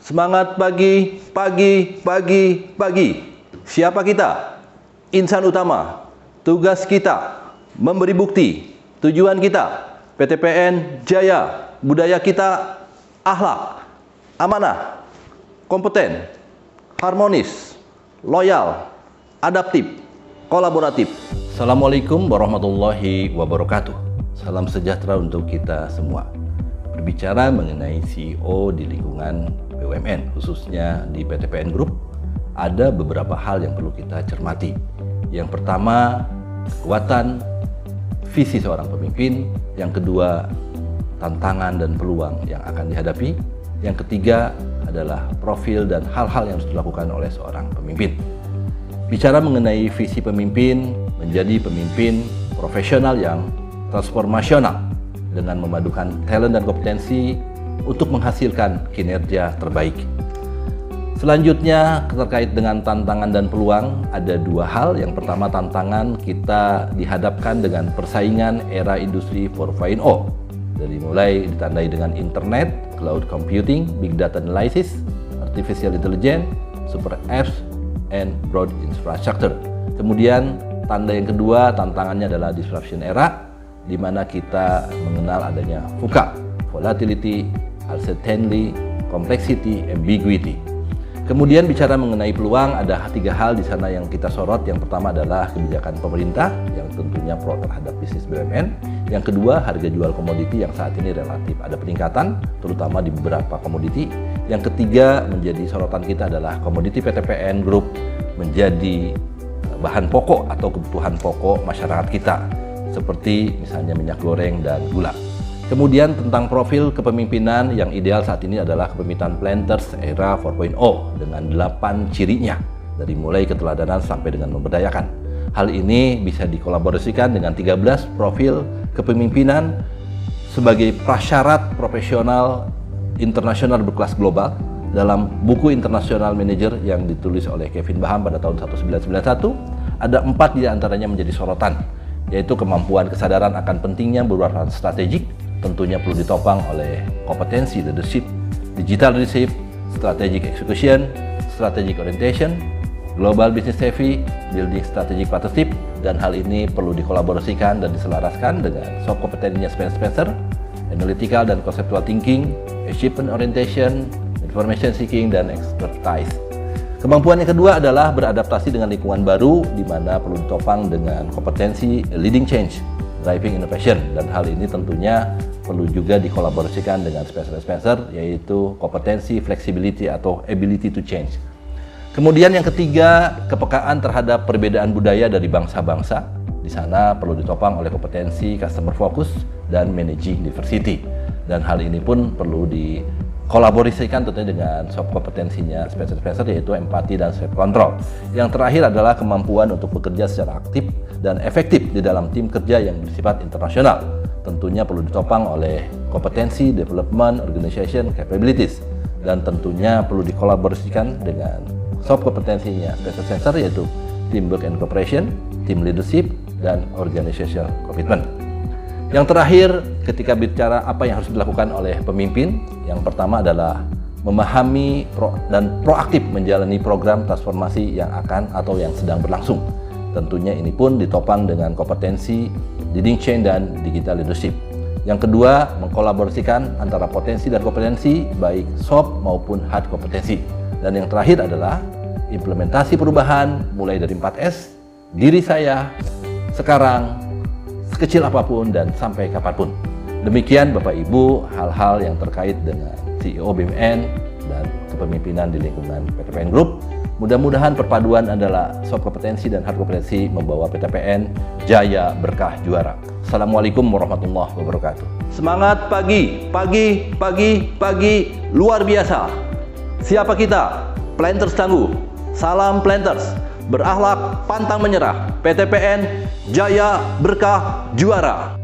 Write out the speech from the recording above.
Semangat pagi, pagi, pagi, pagi. Siapa kita? Insan utama. Tugas kita memberi bukti. Tujuan kita PTPN Jaya. Budaya kita akhlak, amanah, kompeten, harmonis, loyal, adaptif, kolaboratif. Assalamualaikum warahmatullahi wabarakatuh. Salam sejahtera untuk kita semua. Berbicara mengenai CEO di lingkungan BUMN, khususnya di PTPN Group, ada beberapa hal yang perlu kita cermati. Yang pertama, kekuatan visi seorang pemimpin. Yang kedua, tantangan dan peluang yang akan dihadapi. Yang ketiga adalah profil dan hal-hal yang harus dilakukan oleh seorang pemimpin. Bicara mengenai visi pemimpin, menjadi pemimpin profesional yang transformasional dengan memadukan talent dan kompetensi untuk menghasilkan kinerja terbaik. Selanjutnya, terkait dengan tantangan dan peluang, ada dua hal. Yang pertama, tantangan kita dihadapkan dengan persaingan era industri 4.0. Dari mulai ditandai dengan internet, cloud computing, big data analysis, artificial intelligence, super apps, and broad infrastructure. Kemudian, tanda yang kedua, tantangannya adalah disruption era, di mana kita mengenal adanya VUCA, volatility, uncertainty, complexity, ambiguity. Kemudian bicara mengenai peluang, ada tiga hal di sana yang kita sorot. Yang pertama adalah kebijakan pemerintah yang tentunya pro terhadap bisnis BUMN. Yang kedua, harga jual komoditi yang saat ini relatif ada peningkatan, terutama di beberapa komoditi. Yang ketiga menjadi sorotan kita adalah komoditi PTPN Group menjadi bahan pokok atau kebutuhan pokok masyarakat kita, seperti misalnya minyak goreng dan gula. Kemudian tentang profil kepemimpinan yang ideal saat ini adalah kepemimpinan planters era 4.0 dengan 8 cirinya, dari mulai keteladanan sampai dengan memberdayakan. Hal ini bisa dikolaborasikan dengan 13 profil kepemimpinan sebagai prasyarat profesional internasional berkelas global dalam buku International Manager yang ditulis oleh Kevin Baham pada tahun 1991. Ada 4 di antaranya menjadi sorotan, yaitu kemampuan kesadaran akan pentingnya berperan strategik, tentunya perlu ditopang oleh kompetensi leadership, digital leadership, strategic execution, strategic orientation, global business savvy, building strategic partnership, dan hal ini perlu dikolaborasikan dan diselaraskan dengan soft kompetensinya Spencer, analytical dan conceptual thinking, achievement orientation, information seeking, dan expertise. Kemampuan yang kedua adalah beradaptasi dengan lingkungan baru, di mana perlu ditopang dengan kompetensi leading change, driving innovation, dan hal ini tentunya perlu juga dikolaborasikan dengan Spencer, yaitu kompetensi flexibility atau ability to change. Kemudian yang ketiga, kepekaan terhadap perbedaan budaya dari bangsa-bangsa. Di sana perlu ditopang oleh kompetensi customer focus dan managing diversity, dan hal ini pun perlu dikolaborasikan tentunya dengan soft kompetensinya Spencer, yaitu empati dan self control. Yang terakhir adalah kemampuan untuk bekerja secara aktif dan efektif di dalam tim kerja yang bersifat internasional. Tentunya perlu ditopang oleh kompetensi development organization capabilities, dan tentunya perlu dikolaborasikan dengan soft kompetensinya Spencer, yaitu teamwork and cooperation, team leadership, dan organizational commitment. Yang terakhir, ketika bicara apa yang harus dilakukan oleh pemimpin, yang pertama adalah memahami dan proaktif menjalani program transformasi yang akan atau yang sedang berlangsung. Tentunya ini pun ditopang dengan kompetensi leading change dan digital leadership. Yang kedua, mengkolaborasikan antara potensi dan kompetensi, baik soft maupun hard kompetensi. Dan yang terakhir adalah implementasi perubahan mulai dari 4S, diri saya, sekarang, sekecil apapun dan sampai kapanpun. Demikian Bapak Ibu hal-hal yang terkait dengan CEO BUMN dan kepemimpinan di lingkungan PTPN Group. Mudah-mudahan perpaduan adalah soft kompetensi dan hard kompetensi membawa PTPN jaya, berkah, juara. Assalamualaikum warahmatullahi wabarakatuh. Semangat pagi, pagi, pagi, pagi, luar biasa. Siapa kita? Planters tangguh. Salam Planters. Berakhlak, pantang menyerah. PTPN jaya, berkah, juara.